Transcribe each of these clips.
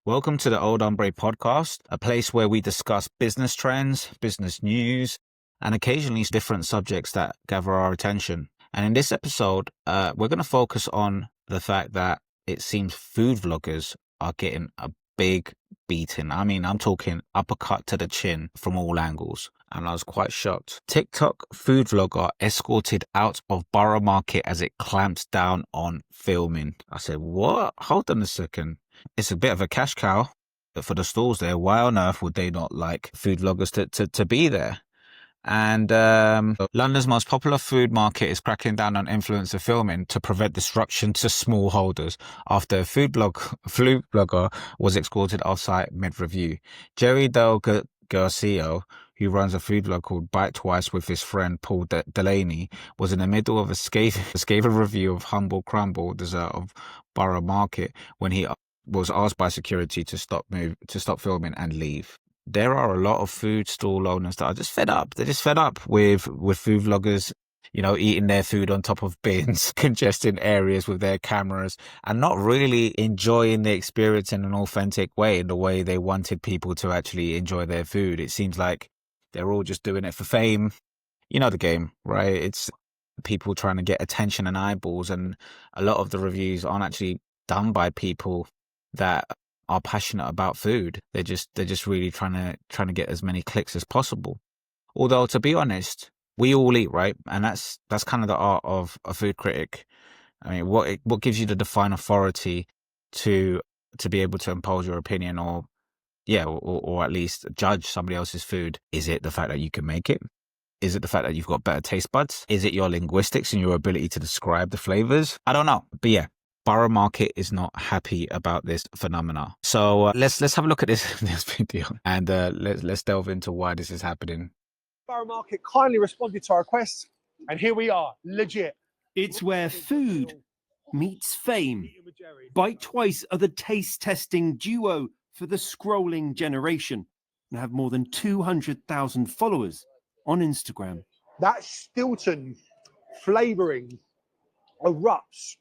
Welcome to the Old Hombre podcast, a place where we discuss business trends, business news, and occasionally different subjects that gather our attention. And in this episode, we're going to focus on the fact that it seems food vloggers are getting a big beating. I mean, I'm talking uppercut to the chin from all angles. And I was quite shocked. TikTok food vlogger escorted out of Borough Market as it clamps down on filming. I said, what? Hold on a second. It's a bit of a cash cow for the stalls there. Why on earth would they not like food vloggers to be there? And London's most popular food market is cracking down on influencer filming to prevent disruption to smallholders after a food blogger was escorted off-site mid-review. Jerry Del Garcia, who runs a food vlog called Bite Twice with his friend Paul Delaney, was in the middle of a scathing review of Humble Crumble dessert of Borough Market when he was asked by security to stop filming and leave. There are a lot of food stall owners that are just fed up. They're just fed up with food vloggers, you know, eating their food on top of bins, congesting areas with their cameras, and not really enjoying the experience in an authentic way, in the way they wanted people to actually enjoy their food. It seems like they're all just doing it for fame. You know the game, right? It's people trying to get attention and eyeballs, and a lot of the reviews aren't actually done by people that are passionate about food. They're just really trying to get as many clicks as possible. Although, to be honest, we all eat, right? And that's kind of the art of a food critic. I mean, what gives you the divine authority to be able to impose your opinion or at least judge somebody else's food? Is it the fact that you can make it? Is it the fact that you've got better taste buds? Is it your linguistics and your ability to describe the flavors? I don't know. But yeah, Borough Market is not happy about this phenomena. So let's have a look at this video and let's delve into why this is happening. Borough Market kindly responded to our request, and here we are, legit. It's where food meets fame. Bite Twice are the taste-testing duo for the scrolling generation and have more than 200,000 followers on Instagram. That Stilton flavouring erupts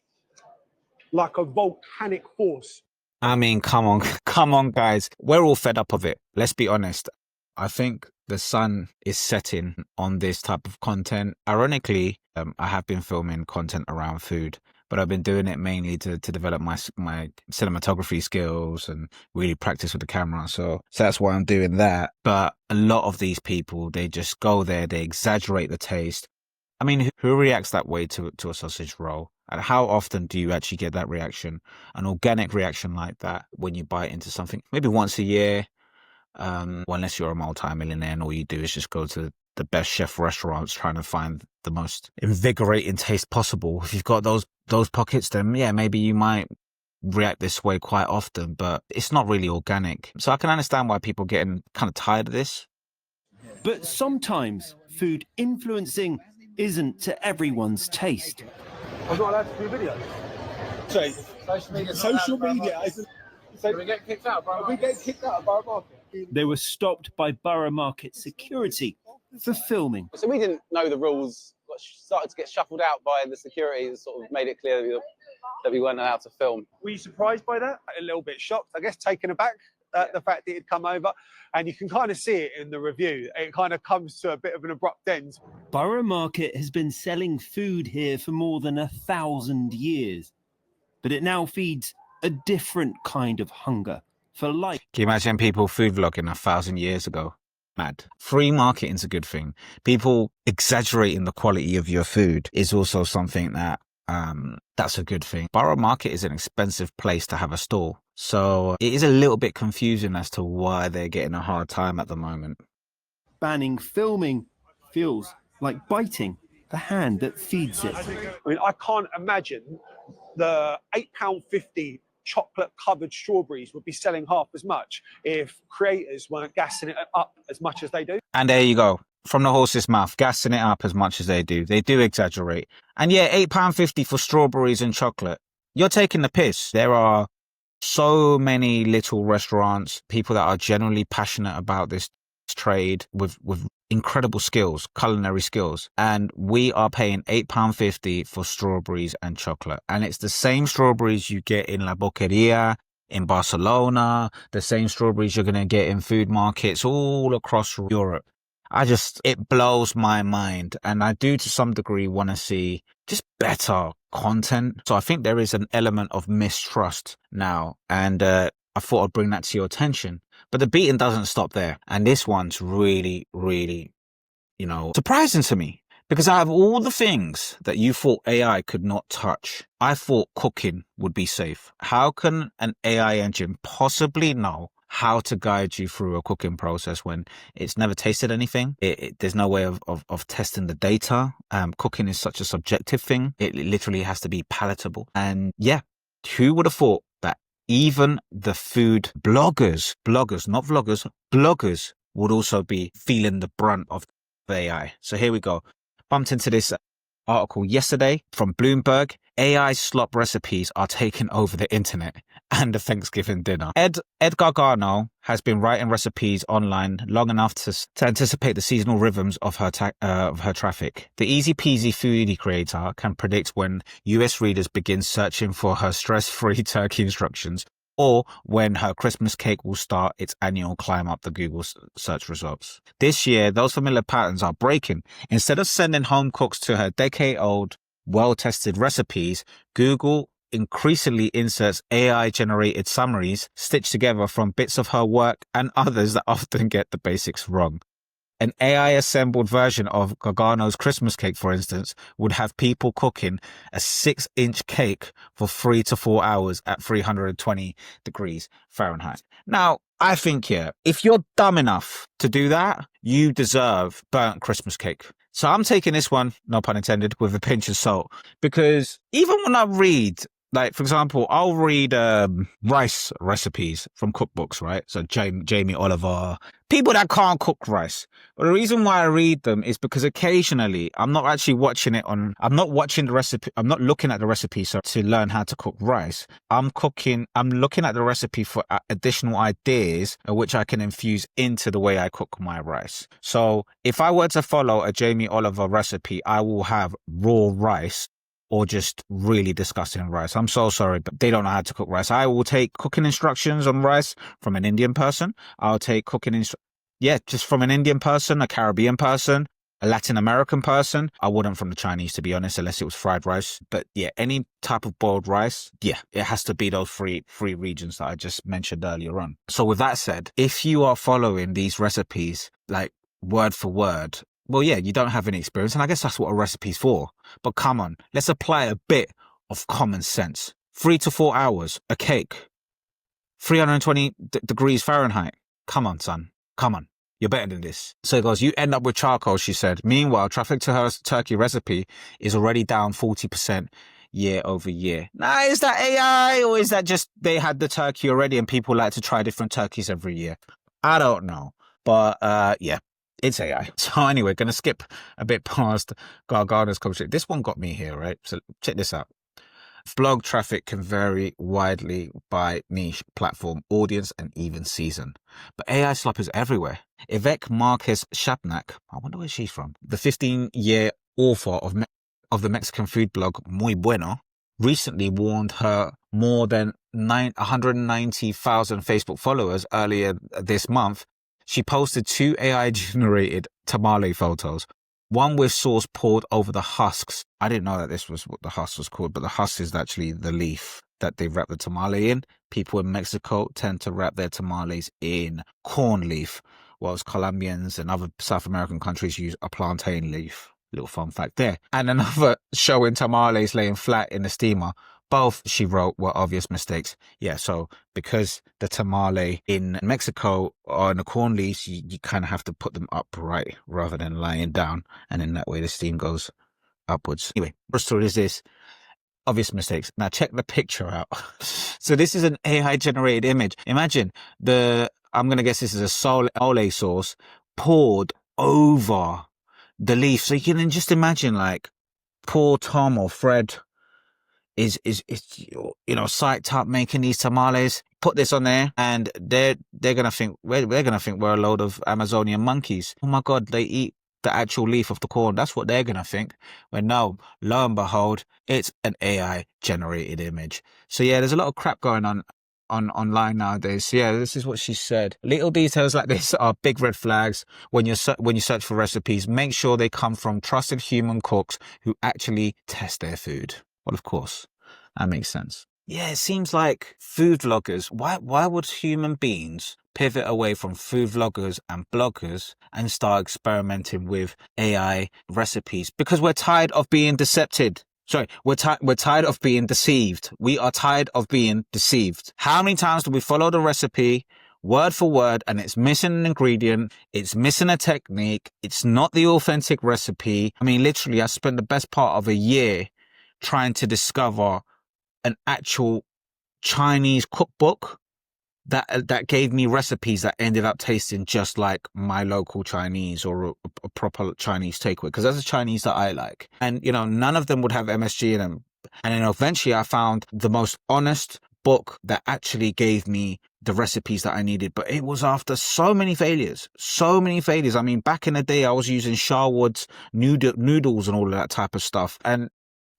like a volcanic force. I mean, come on, guys. We're all fed up of it. Let's be honest. I think the sun is setting on this type of content. Ironically, I have been filming content around food, but I've been doing it mainly to develop my cinematography skills and really practice with the camera. So that's why I'm doing that. But a lot of these people, they just go there, they exaggerate the taste. I mean, who reacts that way to a sausage roll? And how often do you actually get that reaction, an organic reaction like that when you bite into something? Maybe once a year, unless you're a multi-millionaire and all you do is just go to the best chef restaurants trying to find the most invigorating taste possible. If you've got those pockets, then yeah, maybe you might react this way quite often, but it's not really organic. So I can understand why people are getting kind of tired of this. But sometimes food influencing isn't to everyone's taste. I'm not allowed to do videos. Sorry, social media isn't. So we get kicked out. We get kicked out of Borough Market. They were stopped by Borough Market security for filming. So we didn't know the rules. Started to get shuffled out by the security and sort of made it clear that we weren't allowed to film. Were you surprised by that? A little bit shocked, I guess, taken aback at the fact that it had come over. And you can kind of see it in the review. It kind of comes to a bit of an abrupt end. Borough Market has been selling food here for more than 1,000 years, but it now feeds a different kind of hunger for life. Can you imagine people food vlogging 1,000 years ago? Mad. Free marketing's a good thing. People exaggerating the quality of your food is also something that's a good thing. Borough Market is an expensive place to have a stall. So it is a little bit confusing as to why they're getting a hard time at the moment. Banning filming feels like biting the hand that feeds it. I mean, I can't imagine the £8.50 chocolate-covered strawberries would be selling half as much if creators weren't gassing it up as much as they do. And there you go. From the horse's mouth, gassing it up as much as they do. They do exaggerate. And yeah, £8.50 for strawberries and chocolate. You're taking the piss. There are so many little restaurants, people that are generally passionate about this trade with incredible skills, culinary skills. And we are paying £8.50 for strawberries and chocolate. And it's the same strawberries you get in La Boqueria, in Barcelona, the same strawberries you're going to get in food markets all across Europe. It blows my mind. And I do to some degree want to see just better content. So I think there is an element of mistrust now. And I thought I'd bring that to your attention. But the beating doesn't stop there. And this one's really, really, surprising to me. Because out of all the things that you thought AI could not touch, I thought cooking would be safe. How can an AI engine possibly know how to guide you through a cooking process when it's never tasted anything? There's no way of testing the data. Cooking is such a subjective thing. It literally has to be palatable. And yeah, who would have thought that even the food bloggers, not vloggers, bloggers would also be feeling the brunt of AI. So here we go. Bumped into this article yesterday from Bloomberg. AI slop recipes are taking over the internet and the Thanksgiving dinner. Ed Gargano has been writing recipes online long enough to anticipate the seasonal rhythms of her traffic. The easy peasy foodie creator can predict when US readers begin searching for her stress-free turkey instructions, or when her Christmas cake will start its annual climb up the Google search results. This year, those familiar patterns are breaking. Instead of sending home cooks to her decade-old, well-tested recipes, Google increasingly inserts AI-generated summaries stitched together from bits of her work and others that often get the basics wrong. An AI-assembled version of Gargano's Christmas cake, for instance, would have people cooking a 6-inch cake for 3 to 4 hours at 320 degrees Fahrenheit. Now, I think, if you're dumb enough to do that, you deserve burnt Christmas cake. So I'm taking this one, no pun intended, with a pinch of salt, because even when I read, like, for example, I'll read rice recipes from cookbooks, right? So Jamie Oliver, people that can't cook rice. But the reason why I read them is because occasionally I'm not actually watching I'm not watching the recipe. I'm not looking at the recipe to learn how to cook rice. I'm looking at the recipe for additional ideas which I can infuse into the way I cook my rice. So if I were to follow a Jamie Oliver recipe, I will have raw rice or just really disgusting rice. I'm so sorry, but they don't know how to cook rice. I will take cooking instructions on rice from an Indian person. I'll take just from an Indian person, a Caribbean person, a Latin American person. I wouldn't from the Chinese, to be honest, unless it was fried rice. But yeah, any type of boiled rice, yeah, it has to be those three regions that I just mentioned earlier on. So with that said, if you are following these recipes, like word for word, well, yeah, you don't have any experience, and I guess that's what a recipe's for. But come on, let's apply a bit of common sense. 3 to 4 hours, a cake, 320 degrees Fahrenheit. Come on, son. Come on. You're better than this. So it goes, you end up with charcoal, she said. Meanwhile, traffic to her turkey recipe is already down 40% year over year. Now, is that AI or is that just they had the turkey already and people like to try different turkeys every year? I don't know. But yeah. It's AI. So anyway, going to skip a bit past Gargano's conversation. This one got me here, right? So check this out. Blog traffic can vary widely by niche, platform, audience, and even season. But AI slop is everywhere. Yvette Marquez Shapnak, I wonder where she's from, the 15-year author of the Mexican food blog Muy Bueno, recently warned her more than 190,000 Facebook followers earlier this month. She posted 2 AI-generated tamale photos, one with sauce poured over the husks. I didn't know that this was what the husk was called, but the husk is actually the leaf that they wrap the tamale in. People in Mexico tend to wrap their tamales in corn leaf, whilst Colombians and other South American countries use a plantain leaf. Little fun fact there. And another showing tamales laying flat in the steamer. Both, she wrote, were obvious mistakes. Yeah, so because the tamale in Mexico or in the corn leaves, you kind of have to put them upright rather than lying down. And in that way, the steam goes upwards. Anyway, the story is this. Obvious mistakes. Now check the picture out. So this is an AI-generated image. Imagine I'm going to guess this is a sole sauce poured over the leaf. So you can just imagine, like, poor Tom or Fred is psyched up making these tamales. Put this on there, and they're gonna think we're a load of Amazonian monkeys. Oh my God, they eat the actual leaf of the corn. That's what they're gonna think. When no, lo and behold, it's an AI generated image. So yeah, there's a lot of crap going on online nowadays. So yeah, this is what she said. Little details like this are big red flags when you search for recipes. Make sure they come from trusted human cooks who actually test their food. Well, of course, that makes sense. Yeah, it seems like food vloggers, why would human beings pivot away from food vloggers and bloggers and start experimenting with AI recipes? Because we're tired of being decepted. Sorry, we're tired of being deceived. We are tired of being deceived. How many times do we follow the recipe word for word and it's missing an ingredient, it's missing a technique, it's not the authentic recipe? I mean, literally, I spent the best part of a year trying to discover an actual Chinese cookbook that gave me recipes that ended up tasting just like my local Chinese or a proper Chinese takeaway, because that's a Chinese that I like. And, you know, none of them would have MSG in them. And then eventually I found the most honest book that actually gave me the recipes that I needed. But it was after so many failures. I mean, back in the day, I was using Sharwood's noodles and all of that type of stuff. And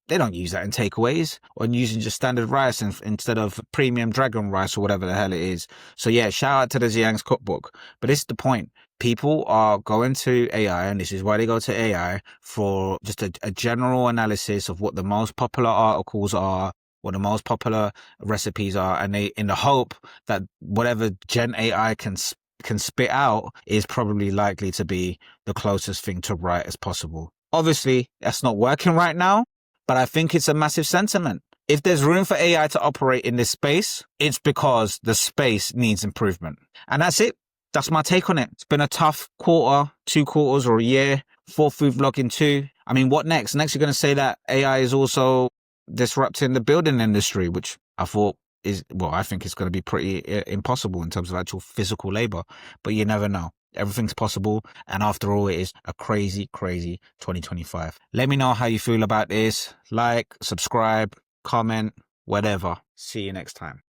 they don't use that in takeaways, or using just standard rice instead of premium dragon rice or whatever the hell it is. So yeah, shout out to the Xiang's cookbook. But this is the point. People are going to AI, and this is why they go to AI, for just a general analysis of what the most popular articles are, what the most popular recipes are, and they, in the hope that whatever Gen AI can spit out is probably likely to be the closest thing to right as possible. Obviously, that's not working right now. But I think it's a massive sentiment. If there's room for AI to operate in this space, it's because the space needs improvement. And that's it. That's my take on it. It's been a tough quarter, 2 quarters, or a year for food vlogging too. I mean, what next? Next, you're going to say that AI is also disrupting the building industry, which I thought I think it's going to be pretty impossible in terms of actual physical labor. But you never know. Everything's possible. And after all, it is a crazy, crazy 2025. Let me know how you feel about this. Like, subscribe, comment, whatever. See you next time.